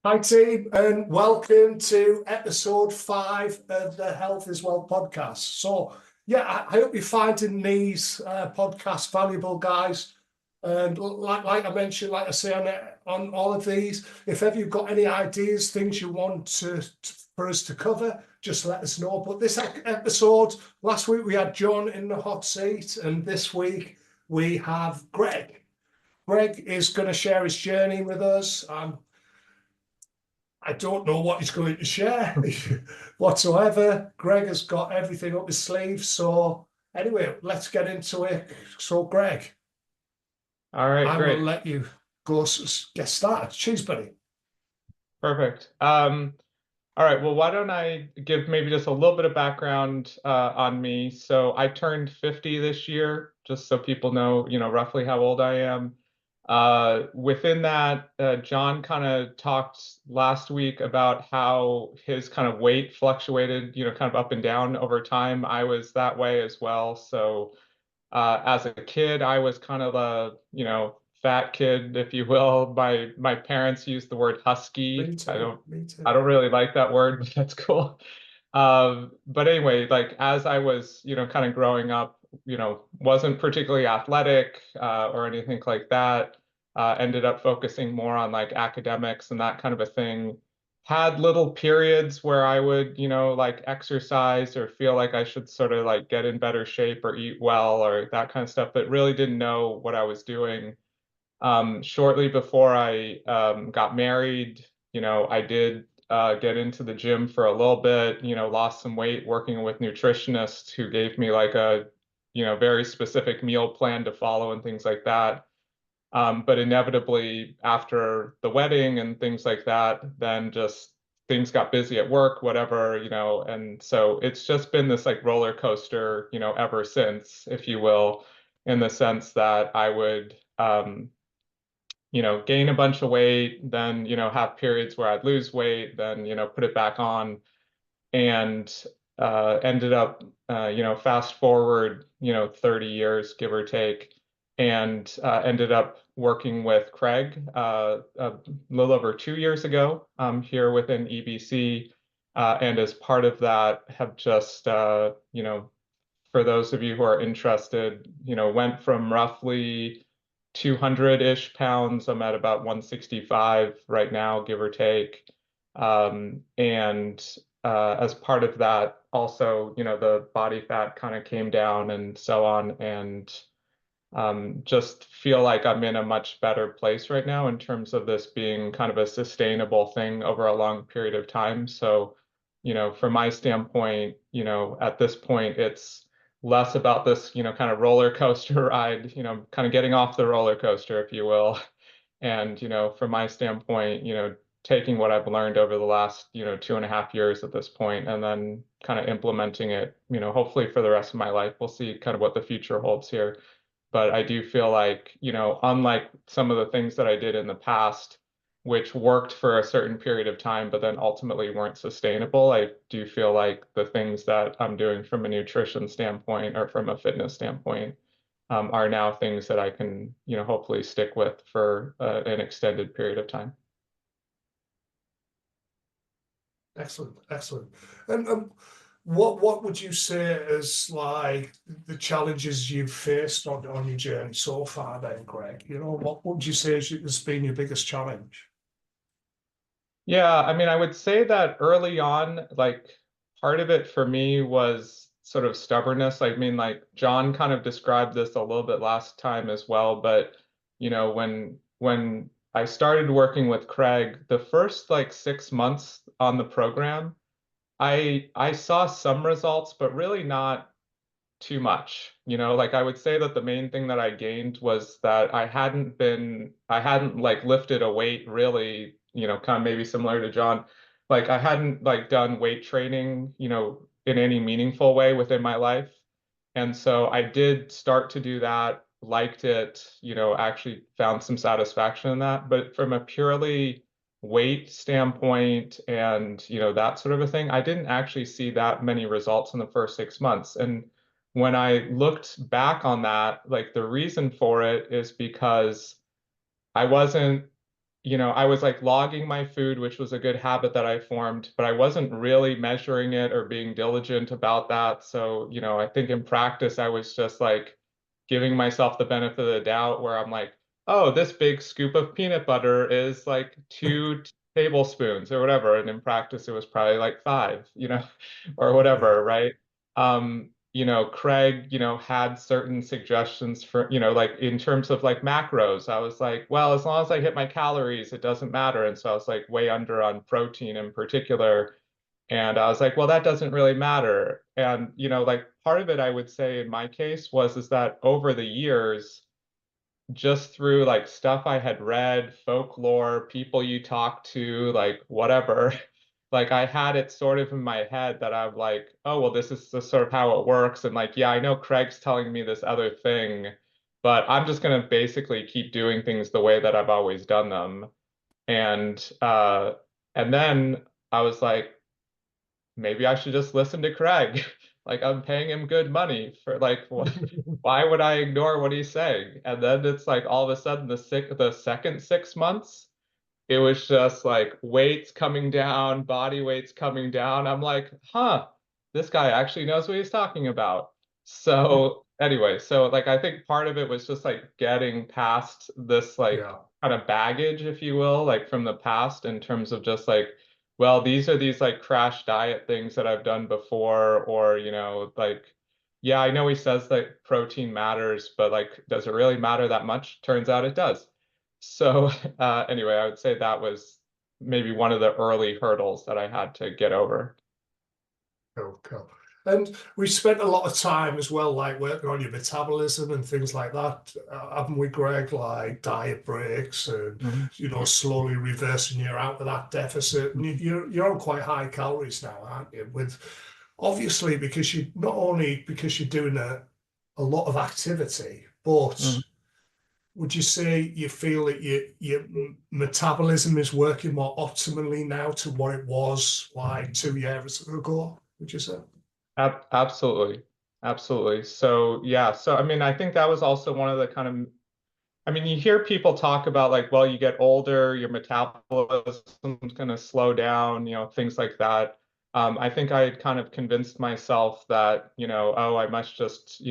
Hi, team, and welcome to episode 5 of the Health is Well podcast. So, I hope you're finding these podcasts valuable, guys. And like I mentioned, like I say on all of these, if ever you've got any ideas, things you want for us to cover, just let us know. But this episode, last week we had John in the hot seat, and this week we have Greg. Greg is going to share his journey with us. I don't know what he's going to share whatsoever. Greg has got everything up his sleeve. So anyway, let's get into it. So Greg, All right, I will great. let you go get started. Cheers, buddy. Perfect. All right, well, why don't I give maybe just a little bit of background on me. So I turned 50 this year, just so people know, roughly how old I am. Within that, John kind of talked last week about how his kind of weight fluctuated, kind of up and down over time. I was that way as well. So as a kid, I was kind of a, fat kid, if you will. My parents used the word husky. Me too. Me I too. don't really like that word, but that's cool. But anyway, like as I was, kind of growing up, wasn't particularly athletic or anything like that. Ended up focusing more on like academics and that kind of a thing. Had little periods where I would, like exercise or feel like I should sort of like get in better shape or eat well or that kind of stuff, but really didn't know what I was doing. Shortly before I got married, I did get into the gym for a little bit, lost some weight working with nutritionists who gave me like a, very specific meal plan to follow and things like that. But inevitably, after the wedding and things like that, then just things got busy at work, whatever, and so it's just been this like roller coaster, ever since, if you will, in the sense that I would, gain a bunch of weight, then, have periods where I'd lose weight, then, put it back on, and ended up, fast forward, 30 years, give or take, and ended up working with Craig a little over 2 years ago here within EBC. And as part of that, have just, for those of you who are interested, went from roughly 200-ish pounds. I'm at about 165 right now, give or take. And as part of that, also, the body fat kind of came down and so on. And just feel like I'm in a much better place right now in terms of this being kind of a sustainable thing over a long period of time. So, from my standpoint, at this point, it's less about this, kind of roller coaster ride, kind of getting off the roller coaster, if you will. And, from my standpoint, taking what I've learned over the last, 2.5 years at this point, and then kind of implementing it, hopefully for the rest of my life. We'll see kind of what the future holds here. But I do feel like, unlike some of the things that I did in the past, which worked for a certain period of time, but then ultimately weren't sustainable, I do feel like the things that I'm doing from a nutrition standpoint or from a fitness standpoint are now things that I can, hopefully stick with for an extended period of time. Excellent, excellent. And what would you say is like the challenges you've faced on your journey so far then, Greg? What would you say has been your biggest challenge? Yeah, I mean, I would say that early on, like part of it for me was sort of stubbornness. I mean, like John kind of described this a little bit last time as well, but when I started working with Craig, the first like 6 months on the program, I saw some results, but really not too much. Like I would say that the main thing that I gained was that I hadn't like lifted a weight really, kind of maybe similar to John. Like I hadn't like done weight training, in any meaningful way within my life. And so I did start to do that, liked it, actually found some satisfaction in that. But from a purely weight standpoint and, that sort of a thing, I didn't actually see that many results in the first 6 months. And when I looked back on that, like the reason for it is because I wasn't I was like logging my food, which was a good habit that I formed, but I wasn't really measuring it or being diligent about that. So, I think in practice, I was just like giving myself the benefit of the doubt where I'm like, oh, this big scoop of peanut butter is like 2 tablespoons or whatever. And in practice, it was probably like 5, or Yeah. whatever, right? Craig, had certain suggestions for, like in terms of like macros. I was like, well, as long as I hit my calories, it doesn't matter. And so I was like way under on protein in particular. And I was like, well, that doesn't really matter. And, like part of it, I would say in my case is that over the years, just through like stuff I had read, folklore, people you talk to, like whatever, like I had it sort of in my head that I'm like, oh, well, this is sort of how it works. And like, yeah, I know Craig's telling me this other thing, but I'm just going to basically keep doing things the way that I've always done them. And then I was like, maybe I should just listen to Craig. Like I'm paying him good money for like why would I ignore what he's saying? And then it's like all of a sudden the second 6 months, it was just like weights coming down, body weights coming down. I'm like, huh, this guy actually knows what he's talking about. So anyway, so like I think part of it was just like getting past this like Yeah. kind of baggage, if you will, like from the past in terms of just like, well, these are these like crash diet things that I've done before, or like, yeah, I know he says that protein matters, but like, does it really matter that much? Turns out it does. So anyway, I would say that was maybe one of the early hurdles that I had to get over. Cool, cool. And we spent a lot of time as well, like working on your metabolism and things like that, haven't we, Greg? Like diet breaks and Mhm. slowly reversing you out of that deficit. And you're on quite high calories now, aren't you? With obviously because you not only because you're doing a lot of activity, but Mhm. would you say you feel that your metabolism is working more optimally now to what it was like 2 years ago? Would you say? Absolutely. Absolutely. So yeah, so I mean, I think that was also one of the kind of, I mean, you hear people talk about like, well, you get older, your metabolism's going to slow down, things like that. I think I had kind of convinced myself that, oh, I must just,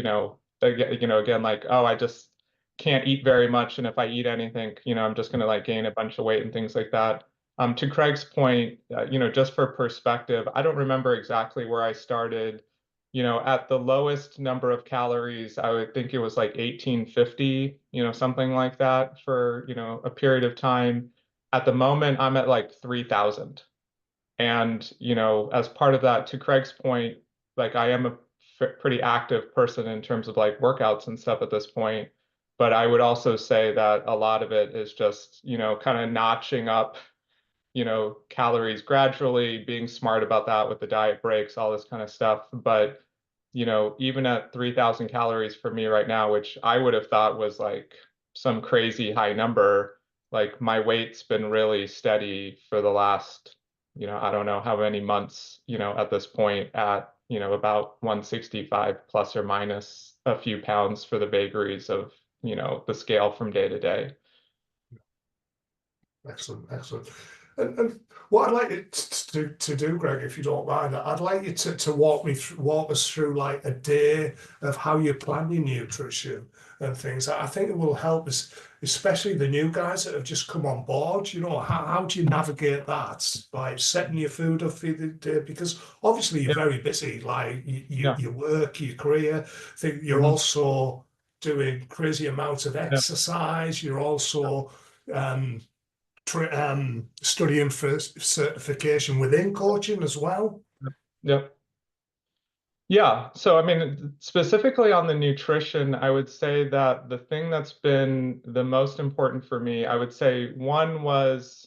again, like, oh, I just can't eat very much, and if I eat anything, I'm just going to like gain a bunch of weight and things like that. To Craig's point, just for perspective, I don't remember exactly where I started. At the lowest number of calories, I would think it was like 1850, something like that for, a period of time. At the moment, I'm at like 3000. And, as part of that, to Craig's point, like I am a pretty active person in terms of like workouts and stuff at this point. But I would also say that a lot of it is just, kind of notching up, calories gradually, being smart about that with the diet breaks, all this kind of stuff. But, even at 3000 calories for me right now, which I would have thought was like some crazy high number, like my weight's been really steady for the last, I don't know how many months, at this point at, about 165 plus or minus a few pounds for the vagaries of, the scale from day to day. Excellent, excellent. And what I'd like you to do, Greg, if you don't mind, I'd like you to walk us through like a day of how you plan your nutrition and things. I think it will help us, especially the new guys that have just come on board. How do you navigate that by setting your food up for the day? Because obviously you're Yeah. very busy, like Yeah. your work, your career. I think you're Mhm. also doing crazy amounts of Yeah. exercise. You're also um, studying for certification within coaching as well. Yeah. Yeah. So, I mean, specifically on the nutrition, I would say that the thing that's been the most important for me, I would say one was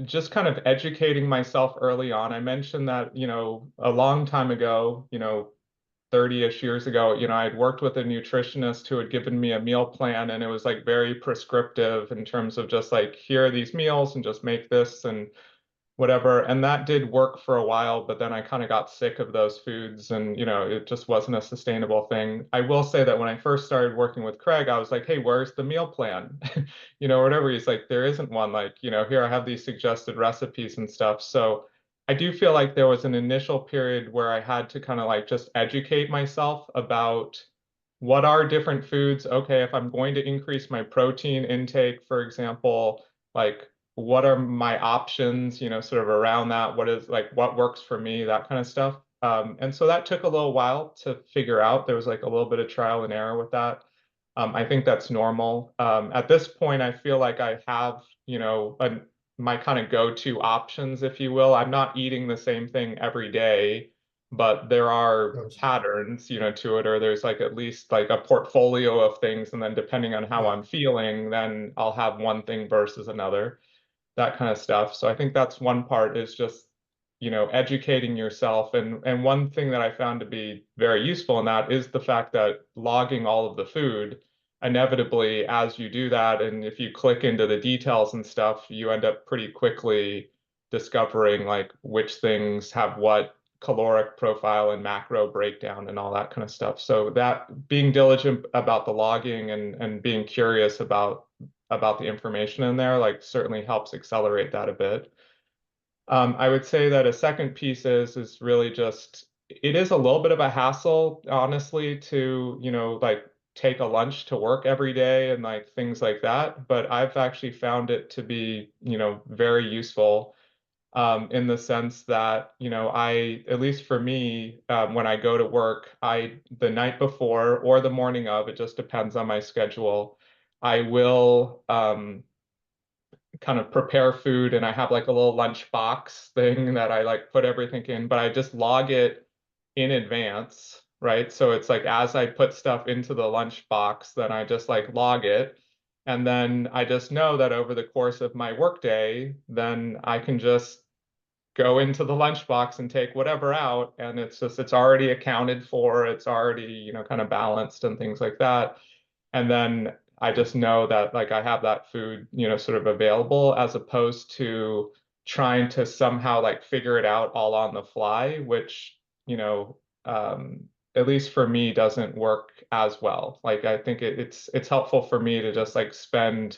just kind of educating myself early on. I mentioned that, a long time ago, 30-ish years ago, I'd worked with a nutritionist who had given me a meal plan, and it was like very prescriptive in terms of just like, here are these meals and just make this. And whatever. And that did work for a while, but then I kind of got sick of those foods and, it just wasn't a sustainable thing. I will say that when I first started working with Craig, I was like, hey, where's the meal plan? Whatever. He's like, there isn't one. Like, here I have these suggested recipes and stuff. So I do feel like there was an initial period where I had to kind of like just educate myself about what are different foods. Okay, if I'm going to increase my protein intake, for example, like what are my options, sort of around that, what works for me, that kind of stuff. And so that took a little while to figure out. There was like a little bit of trial and error with that. I think that's normal. At this point, I feel like I have, my kind of go-to options, if you will. I'm not eating the same thing every day, but there are Good. patterns, to it, or there's like at least like a portfolio of things. And then depending on how Yeah. I'm feeling, then I'll have one thing versus another, that kind of stuff. So I think that's one part is just, educating yourself. And one thing that I found to be very useful in that is the fact that logging all of the food, inevitably, as you do that, and if you click into the details and stuff, you end up pretty quickly discovering like which things have what caloric profile and macro breakdown and all that kind of stuff. So that being diligent about the logging and being curious about the information in there, like certainly helps accelerate that a bit. I would say that a second piece is really just it is a little bit of a hassle, honestly, to, like take a lunch to work every day and like things like that. But I've actually found it to be, very useful, in the sense that, at least for me, when I go to work, the night before or the morning of, it just depends on my schedule, I will, kind of prepare food, and I have like a little lunch box thing that I like put everything in, but I just log it in advance, right? So it's like as I put stuff into the lunch box, then I just like log it. And then I just know that over the course of my workday, then I can just go into the lunchbox and take whatever out, and it's already accounted for, it's already, kind of balanced and things like that. And then I just know that like I have that food, sort of available, as opposed to trying to somehow like figure it out all on the fly, which, at least for me, doesn't work as well. Like I think it's helpful for me to just like spend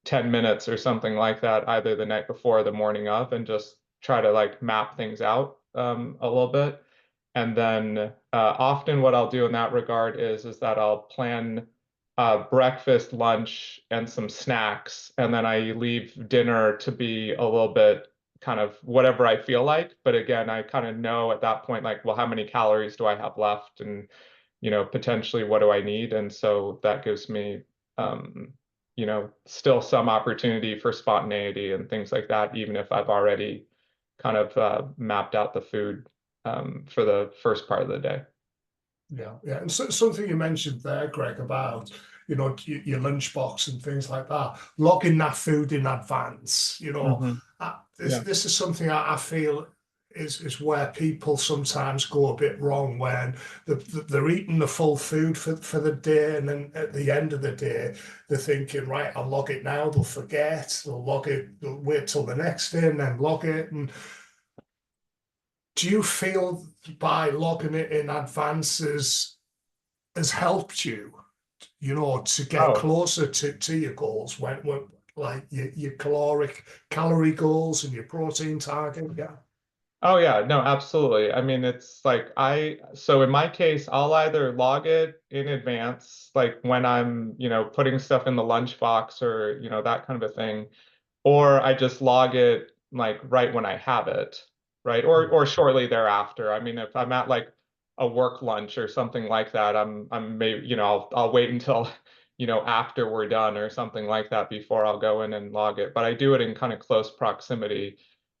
10 minutes or something like that, either the night before or the morning of, and just try to like map things out, a little bit. And then often what I'll do in that regard is that I'll plan breakfast, lunch, and some snacks, and then I leave dinner to be a little bit kind of whatever I feel like. But again, I kind of know at that point, like, well, how many calories do I have left, and potentially what do I need? And so that gives me, still some opportunity for spontaneity and things like that, even if I've already kind of mapped out the food, for the first part of the day. Yeah, yeah. And so, something you mentioned there, Greg, about your lunchbox and things like that, logging that food in advance. Mhm. This Yeah. this is something I feel is where people sometimes go a bit wrong when they're eating the full food for the day, and then at the end of the day they're thinking, right, I'll log it now. They'll forget. They'll log it. They'll wait till the next day and then log it. And do you feel by logging it in advance has helped you, to get Oh, closer to your goals when like your calorie goals and your protein target? Yeah. oh yeah, no, absolutely. I mean, it's like so in my case, I'll either log it in advance, like when I'm, putting stuff in the lunchbox or, that kind of a thing, or I just log it like right when I have it, right? Or shortly thereafter. I mean, if I'm at like a work lunch or something like that, I'm maybe, I'll wait until, after we're done or something like that before I'll go in and log it. But I do it in kind of close proximity.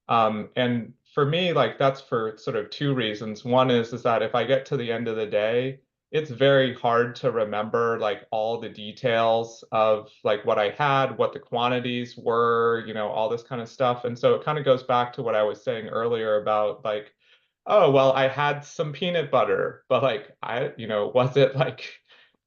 And for me, like that's for sort of two reasons. One is that if I get to the end of the day, it's very hard to remember like all the details of like what I had, what the quantities were, all this kind of stuff. And so it kind of goes back to what I was saying earlier about like, oh, well, I had some peanut butter, but like was it like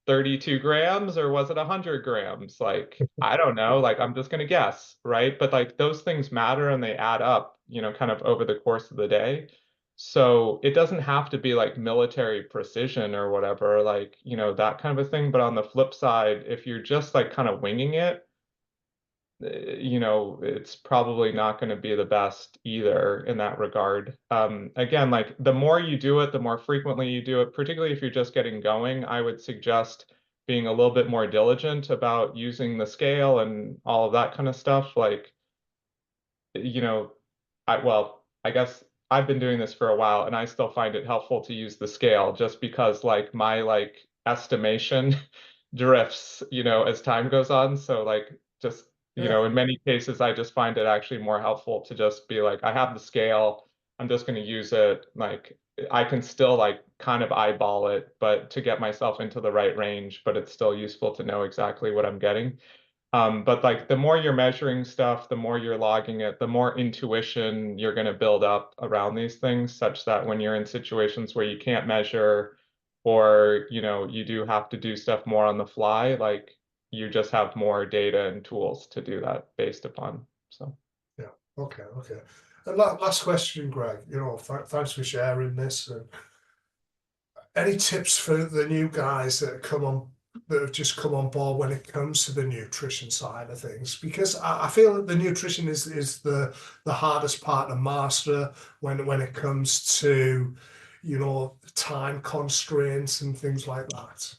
32 grams or was it 100 grams? Like, I don't know, like I'm just gonna guess, right? But like those things matter and they add up, kind of over the course of the day. So it doesn't have to be like military precision or whatever, like, that kind of a thing. But on the flip side, if you're just like kind of winging it, it's probably not going to be the best either in that regard. Again, like the more you do it, the more frequently you do it, particularly if you're just getting going, I would suggest being a little bit more diligent about using the scale and all of that kind of stuff. Like, you know, I guess I've been doing this for a while and I still find it helpful to use the scale just because like my like estimation drifts, as time goes on. So like just, Yeah. in many cases, I just find it actually more helpful to just be like, I have the scale, I'm just going to use it. Like I can still like kind of eyeball it, but to get myself into the right range, but it's still useful to know exactly what I'm getting. But like the more you're measuring stuff, the more you're logging it, the more intuition you're going to build up around these things, such that when you're in situations where you can't measure or, you do have to do stuff more on the fly, like you just have more data and tools to do that based upon. So, Yeah. Okay. Okay. And last question, Greg. Thanks for sharing this. And any tips for the new guys that have just come on board when it comes to the nutrition side of things? Because I feel that the nutrition is the hardest part to master when it comes to time constraints and things like that.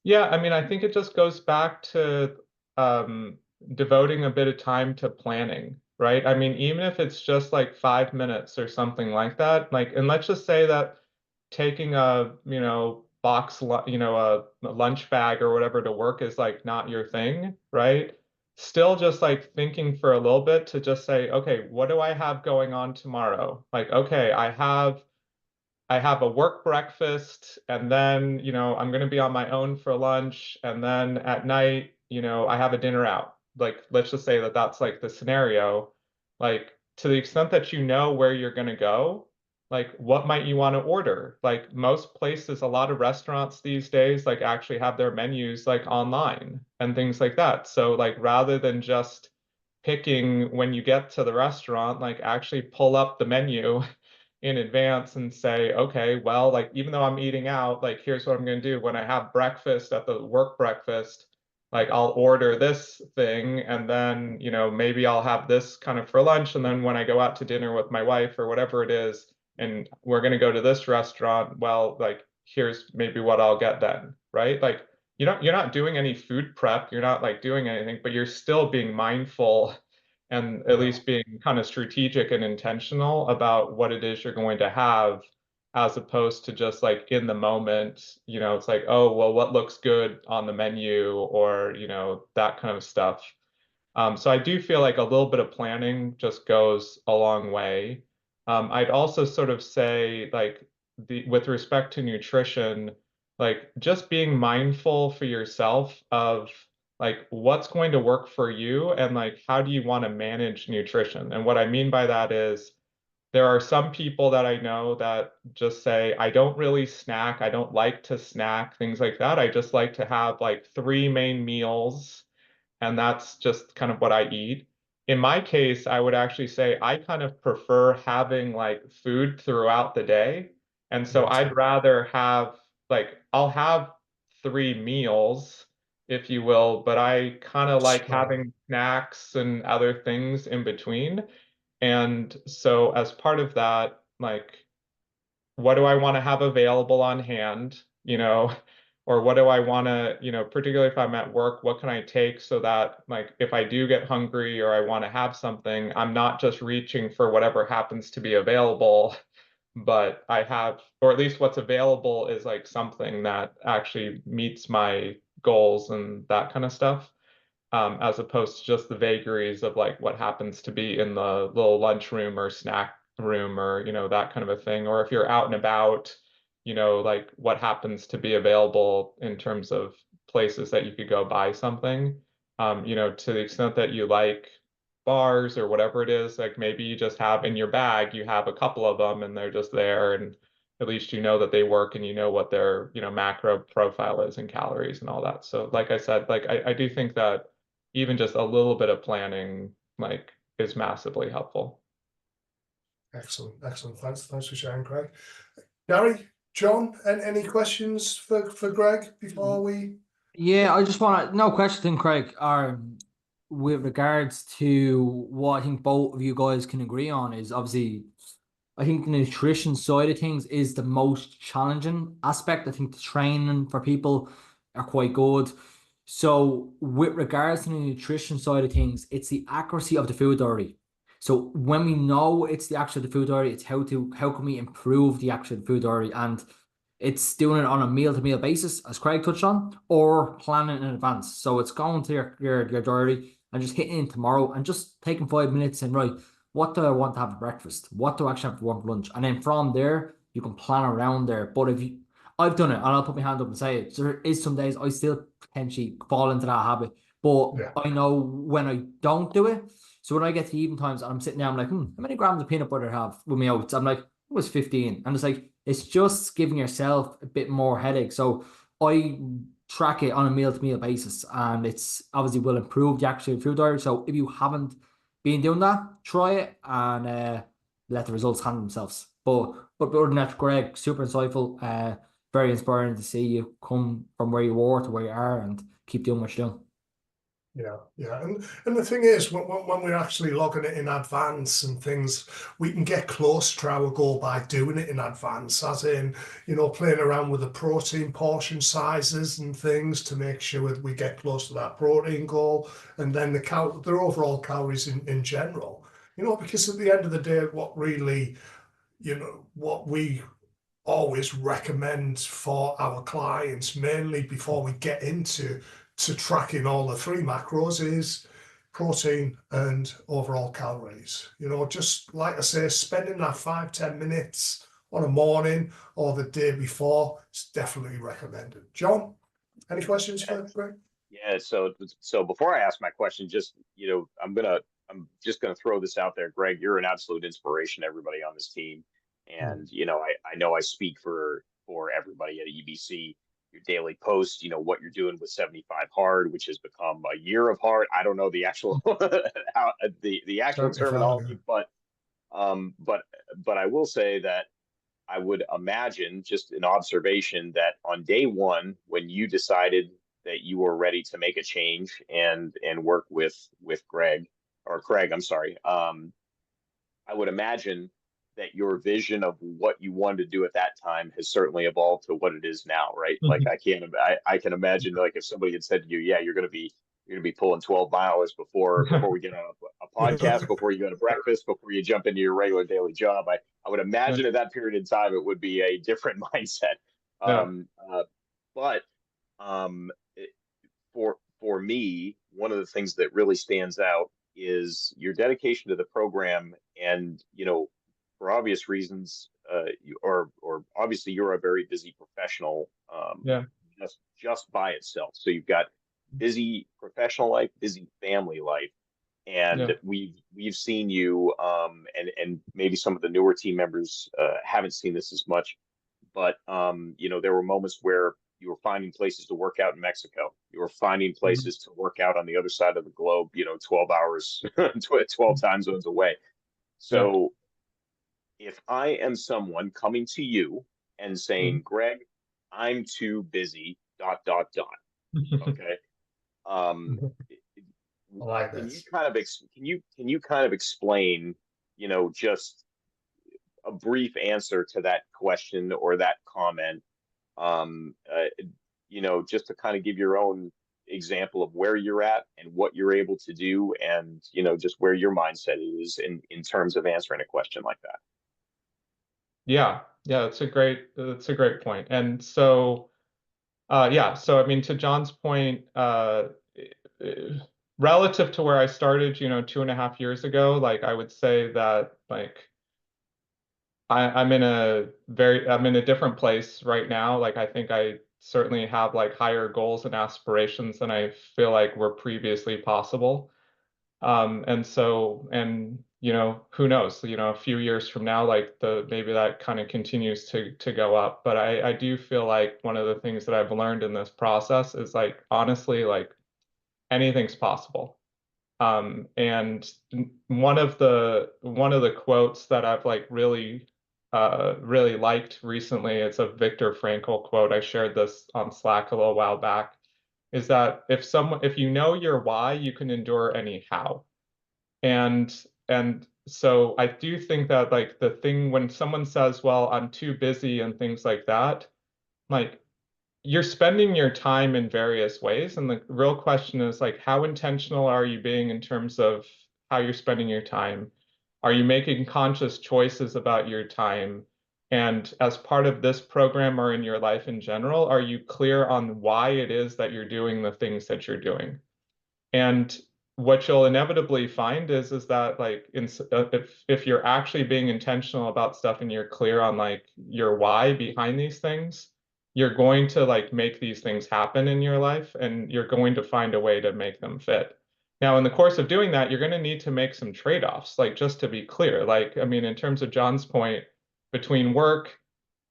yeah, I mean, I think it just goes back to um, devoting a bit of time to planning, right? I mean, even if it's just like 5 minutes or something like that, like, and let's just say that taking a, a lunch bag or whatever to work is like not your thing, right? Still just like thinking for a little bit to just say, okay, what do I have going on tomorrow? Like, okay, I have a work breakfast and then, I'm going to be on my own for lunch. And then at night, I have a dinner out. Like, let's just say that that's like the scenario. Like, to the extent that you know where you're going to go, like, what might you want to order? Like, most places, a lot of restaurants these days, like, actually have their menus like online and things like that. So, like, rather than just picking when you get to the restaurant, like, actually pull up the menu in advance and say, okay, well, like even though I'm eating out, like here's what I'm going to do when I have breakfast at the work breakfast, like I'll order this thing and then, maybe I'll have this kind of for lunch. And then when I go out to dinner with my wife or whatever it is, and we're going to go to this restaurant, well, like here's maybe what I'll get then, right? Like you're not doing any food prep, you're not like doing anything, but you're still being mindful and at Yeah. least being kind of strategic and intentional about what it is you're going to have, as opposed to just like in the moment, it's like, oh, well, what looks good on the menu or, that kind of stuff. So I do feel like a little bit of planning just goes a long way. I'd also sort of say like with respect to nutrition, like just being mindful for yourself of like what's going to work for you and like how do you want to manage nutrition? And what I mean by that is there are some people that I know that just say, I don't really snack, I don't like to snack, things like that. I just like to have like 3 main meals and that's just kind of what I eat. In my case, I would actually say I kind of prefer having like food throughout the day. And so Me I'd too. rather have like I'll have 3 meals, if you will, but I kind of like Spread. having snacks and other things in between. And so as part of that, like what do I want to have available on hand, or what do I want to, particularly if I'm at work, what can I take so that like if I do get hungry or I want to have something, I'm not just reaching for whatever happens to be available, but I have, or at least what's available is like something that actually meets my goals and that kind of stuff. As opposed to just the vagaries of like what happens to be in the little lunchroom or snack room or that kind of a thing. Or if you're out and about, like what happens to be available in terms of places that you could go buy something. To the extent that you like bars or whatever it is, like maybe you just have in your bag, you have a couple of them and they're just there and at least you know that they work and you know what their macro profile is and calories and all that. So like I said, like I do think that even just a little bit of planning like is massively helpful. Excellent. Thanks for sharing, Greg. Gary, John, any questions for Greg before we? Yeah, I just want to, no question, Craig, with regards to what I think both of you guys can agree on is obviously, I think the nutrition side of things is the most challenging aspect. I think the training for people are quite good. So with regards to the nutrition side of things, it's the accuracy of the food diary. So when we know it's the actual food diary, it's how can we improve the actual food diary, and it's doing it on a meal to meal basis, as Craig touched on, or planning in advance. So it's going to your diary and just hitting in tomorrow and just taking 5 minutes and right, what do I want to have for breakfast? What do I actually have to want for lunch? And then from there, you can plan around there. But I've done it, and I'll put my hand up and say it. There is some days I still potentially fall into that habit, but Yeah. I know when I don't do it. So when I get to even times and I'm sitting there, I'm like, how many grams of peanut butter I have with my oats? I'm like, it was 15. And it's like, it's just giving yourself a bit more headache. So I track it on a meal to meal basis, and it's obviously will improve the actual food diary. So if you haven't been doing that, try it and let the results handle themselves. But other than that, Greg, super insightful, very inspiring to see you come from where you were to where you are and keep doing what you're doing. Yeah. And the thing is, when we're actually logging it in advance and things, we can get close to our goal by doing it in advance, as in, playing around with the protein portion sizes and things to make sure that we get close to that protein goal, and then their overall calories in general. Because at the end of the day, what really, what we always recommend for our clients, mainly before we get into tracking all the 3 macros, is protein and overall calories. Just like I say, spending that 5-10 minutes on a morning or the day before is definitely recommended. John, any questions for Greg? Yeah, so before I ask my question, just I'm just gonna throw this out there, Greg. You're an absolute inspiration to everybody on this team, and I know I speak for everybody at EBC. Your daily post, what you're doing with 75 Hard, which has become a year of hard. I don't know the actual the actual terminology, but I will say that I would imagine, just an observation, that on day one, when you decided that you were ready to make a change and work with Greg, I'm sorry, I would imagine that your vision of what you wanted to do at that time has certainly evolved to what it is now, right? Like I can imagine, like, if somebody had said to you, yeah, you're gonna be pulling 12 miles before we get on a podcast, before you go to breakfast, before you jump into your regular daily job, I would imagine at that period in time it would be a different mindset. But for me, one of the things that really stands out is your dedication to the program, and for obvious reasons, or obviously you're a very busy professional, just by itself. So you've got busy professional life, busy family life, and we've seen you, and maybe some of the newer team members haven't seen this as much, but there were moments where you were finding places to work out in Mexico. You were finding places to work out on the other side of the globe, 12 hours, 12 time zones away. So if I am someone coming to you and saying, Greg, I'm too busy, ... Okay. I like Can this. you kind of explain, just a brief answer to that question or that comment, just to kind of give your own example of where you're at and what you're able to do, and just where your mindset is in terms of answering a question like that. Yeah, that's a great point. And so so I mean, to John's point, relative to where I started, 2.5 years ago, like, I would say that, like, I'm in a different place right now. Like, I think I certainly have, like, higher goals and aspirations than I feel like were previously possible. And so, who knows, a few years from now, like, maybe that kind of continues to go up. But I do feel like one of the things that I've learned in this process is, like, honestly, like, anything's possible. And one of the quotes that I've like really liked recently, it's a Viktor Frankl quote. I shared this on Slack a little while back, is that if you know your why, you can endure any how. And so I do think that like the thing when someone says, well, I'm too busy and things like that, like you're spending your time in various ways. And the real question is like, how intentional are you being in terms of how you're spending your time? Are you making conscious choices about your time? And as part of this program or in your life in general, are you clear on why it is that you're doing the things that you're doing? And what you'll inevitably find is that like if you're actually being intentional about stuff and you're clear on like your why behind these things, you're going to like make these things happen in your life and you're going to find a way to make them fit. Now, in the course of doing that, you're going to need to make some trade-offs, like just to be clear. Like, I mean, in terms of John's point, between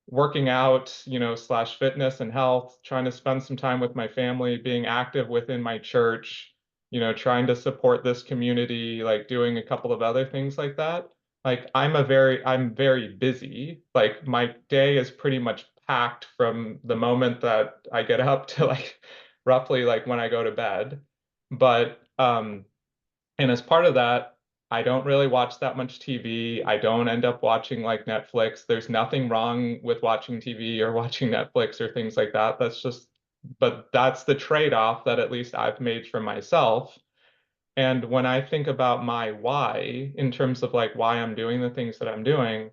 working out, you know, / fitness and health, trying to spend some time with my family, being active within my church, you know, trying to support this community, like doing a couple of other things like that. Like I'm very busy. Like my day is pretty much packed from the moment that I get up to like roughly like when I go to bed. But and as part of that, I don't really watch that much TV. I don't end up watching like Netflix. There's nothing wrong with watching TV or watching Netflix or things like that. But that's the trade-off that at least I've made for myself. And when I think about my why, in terms of like why I'm doing the things that I'm doing,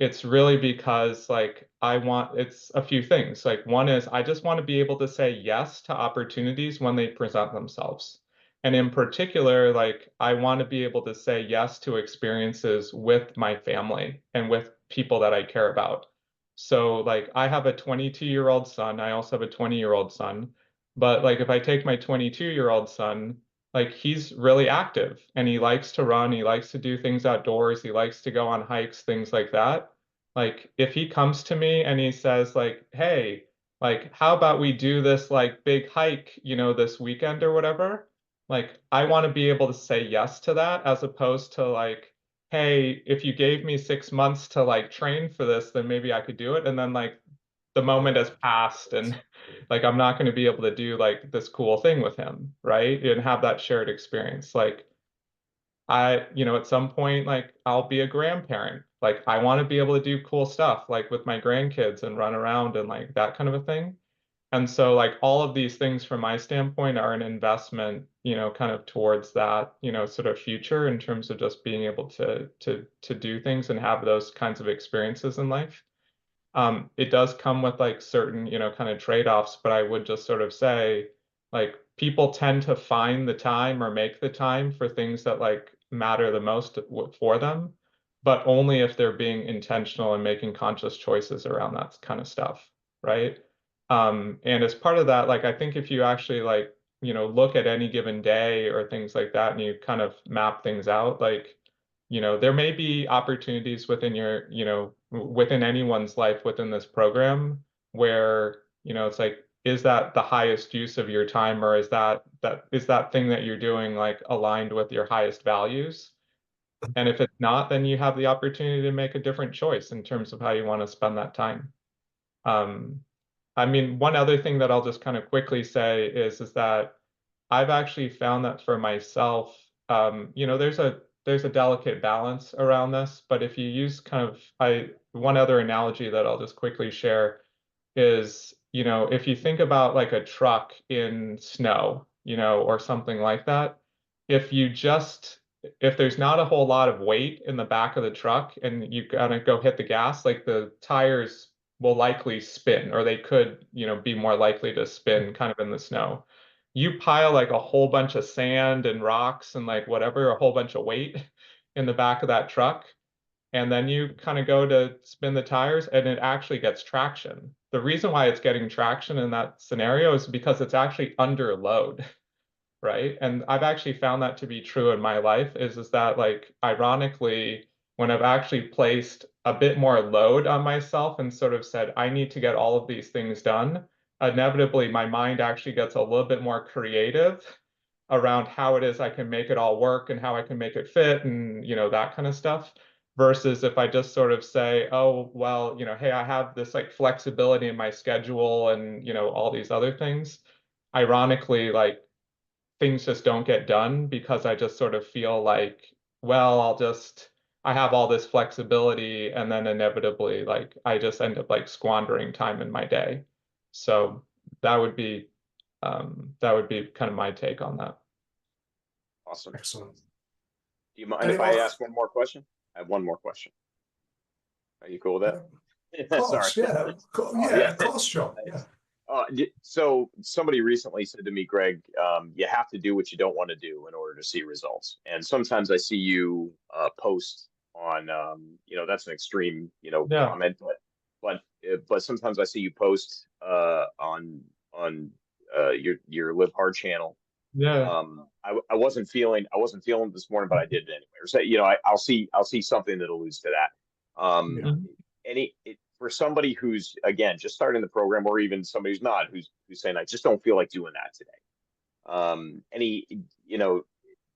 it's really because like it's a few things. Like one is I just want to be able to say yes to opportunities when they present themselves. And in particular, like I want to be able to say yes to experiences with my family and with people that I care about. So like I have a 22-year-old son. I also have a 20-year-old son. But like if I take my 22-year-old son, like he's really active and he likes to run, he likes to do things outdoors, he likes to go on hikes, things like that. Like if he comes to me and he says like, hey, like how about we do this like big hike, you know, this weekend or whatever? Like I want to be able to say yes to that as opposed to like, hey, if you gave me 6 months to like train for this, then maybe I could do it. And then like the moment has passed and like I'm not going to be able to do like this cool thing with him, right? And have that shared experience. Like you know, at some point, like I'll be a grandparent. Like I want to be able to do cool stuff like with my grandkids and run around and like that kind of a thing. And so like all of these things from my standpoint are an investment, you know, kind of towards that, you know, sort of future in terms of just being able to do things and have those kinds of experiences in life. It does come with like certain, you know, kind of trade-offs, but I would just sort of say, like, people tend to find the time or make the time for things that like matter the most for them, but only if they're being intentional and making conscious choices around that kind of stuff, right? And as part of that, like, I think if you actually like, you know, look at any given day or things like that, and you kind of map things out, like, you know, there may be opportunities within your, you know, within anyone's life within this program where, you know, it's like, is that the highest use of your time, or is that thing that you're doing like aligned with your highest values? And if it's not, then you have the opportunity to make a different choice in terms of how you want to spend that time. I mean, one other thing that I'll just kind of quickly say is that I've actually found that for myself, you know, there's a delicate balance around this, but if you use kind of one other analogy that I'll just quickly share is, you know, if you think about like a truck in snow, you know, or something like that, if there's not a whole lot of weight in the back of the truck and you gotta go hit the gas, like the tires will likely spin, or they could, you know, be more likely to spin kind of in the snow. You pile like a whole bunch of sand and rocks and like whatever, a whole bunch of weight in the back of that truck, and then you kind of go to spin the tires and it actually gets traction. The reason why it's getting traction in that scenario is because it's actually under load, right? And I've actually found that to be true in my life is that like ironically, when I've actually placed a bit more load on myself and sort of said, I need to get all of these things done, inevitably my mind actually gets a little bit more creative around how it is I can make it all work and how I can make it fit and, you know, that kind of stuff. Versus if I just sort of say, oh, well, you know, hey, I have this like flexibility in my schedule and, you know, all these other things. Ironically, like things just don't get done because I just sort of feel like, well, I have all this flexibility and then inevitably like I just end up like squandering time in my day. So that would be kind of my take on that. Awesome. Excellent. Do you mind Any if I more? ask one more question? I have one more question. Are you cool with Of that? course, Sorry. yeah. Oh, Yeah, of course, John. Yeah. So somebody recently said to me, Greg, you have to do what you don't want to do in order to see results. And sometimes I see you post on, that's an extreme, Yeah. comment, but sometimes I see you post on your Live Hard channel. Yeah. I wasn't feeling it this morning, but I did it anyway. Or say, I'll see something that alludes to that. For somebody who's again just starting the program, or even somebody who's not, who's saying I just don't feel like doing that today.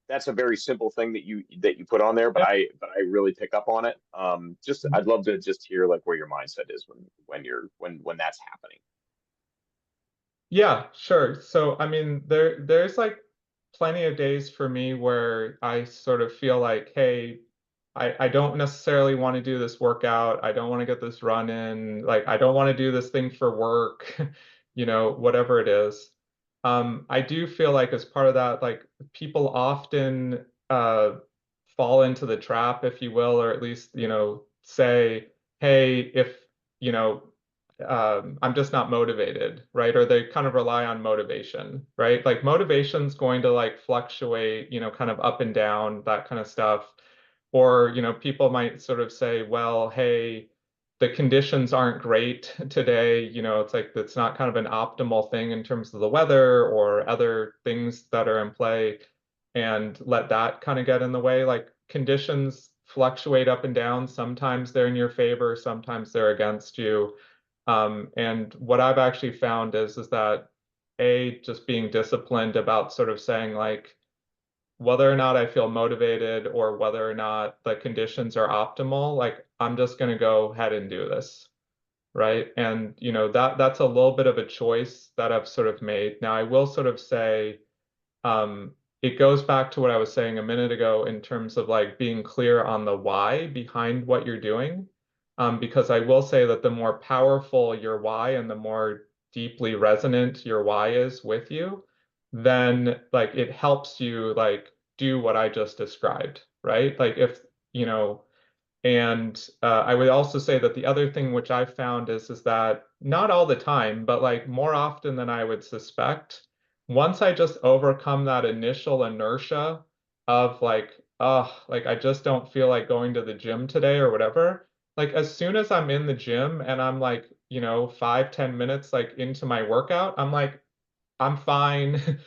That's a very simple thing that you put on there, but I really pick up on it. I'd love to just hear like where your mindset is when that's happening. Yeah, sure. So I mean, there's like plenty of days for me where I sort of feel like, hey, I don't necessarily want to do this workout. I don't want to get this run in. Like, I don't want to do this thing for work, you know, whatever it is. I do feel like as part of that, like people often fall into the trap, if you will, or at least, you know, say, hey, if, you know, I'm just not motivated, right? Or they kind of rely on motivation, right? Like motivation's going to like fluctuate, you know, kind of up and down, that kind of stuff. Or, you know, people might sort of say, well, hey, the conditions aren't great today. You know, it's like it's not kind of an optimal thing in terms of the weather or other things that are in play, and let that kind of get in the way. Like conditions fluctuate up and down. Sometimes they're in your favor, sometimes they're against you. And what I've actually found is that just being disciplined about sort of saying like, whether or not I feel motivated or whether or not the conditions are optimal, like I'm just going to go ahead and do this, right? And you know that's a little bit of a choice that I've sort of made. Now I will sort of say, it goes back to what I was saying a minute ago in terms of like being clear on the why behind what you're doing. Because I will say that the more powerful your why and the more deeply resonant your why is with you, then like it helps you like do what I just described, right? Like if, you know, and I would also say that the other thing which I've found is that not all the time, but like more often than I would suspect, once I just overcome that initial inertia of like, oh, like I just don't feel like going to the gym today or whatever, like as soon as I'm in the gym and I'm like, you know, 5-10 minutes like into my workout, I'm like, I'm fine.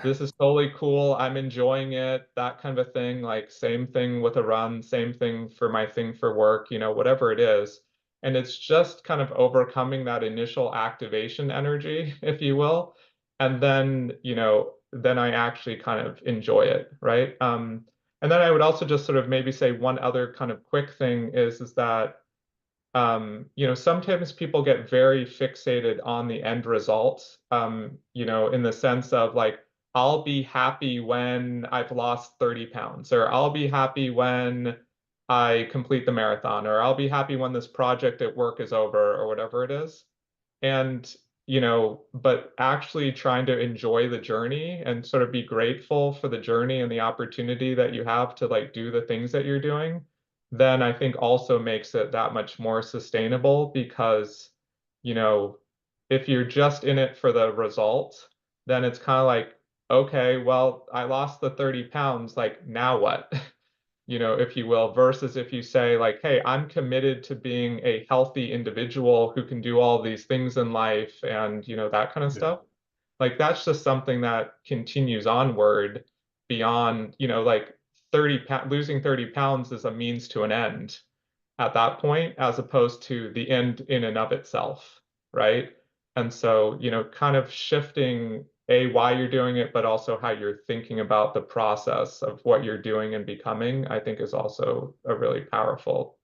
This is totally cool. I'm enjoying it, that kind of a thing. Like same thing with a run, same thing for my thing for work, you know, whatever it is. And it's just kind of overcoming that initial activation energy, if you will. And then, you know, then I actually kind of enjoy it, right? And then I would also just sort of maybe say one other kind of quick thing is that you know, sometimes people get very fixated on the end result, you know, in the sense of like, I'll be happy when I've lost 30 pounds, or I'll be happy when I complete the marathon, or I'll be happy when this project at work is over, or whatever it is. And, you know, but actually trying to enjoy the journey and sort of be grateful for the journey and the opportunity that you have to like do the things that you're doing, then I think also makes it that much more sustainable because, you know, if you're just in it for the result, then it's kind of like, okay, well, I lost the 30 pounds, like now what? You know, if you will, versus if you say like, hey, I'm committed to being a healthy individual who can do all these things in life and, you know, that kind of stuff. Like that's just something that continues onward beyond, you know, like losing 30 pounds is a means to an end at that point, as opposed to the end in and of itself, right? And so, you know, kind of shifting why you're doing it, but also how you're thinking about the process of what you're doing and becoming, I think is also a really powerful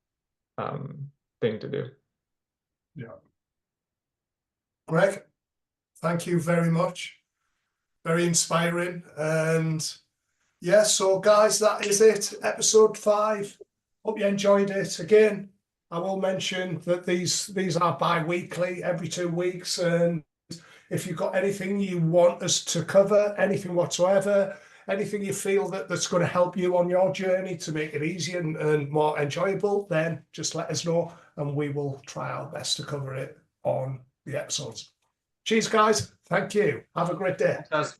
thing to do. Greg, thank you very much. Very inspiring. And yeah, so guys, that is it. Episode 5. Hope you enjoyed it. Again, I will mention that these are bi-weekly, every 2 weeks. And if you've got anything you want us to cover, anything whatsoever, anything you feel that's going to help you on your journey to make it easier and more enjoyable, then just let us know and we will try our best to cover it on the episodes. Cheers, guys. Thank you. Have a great day. Guys.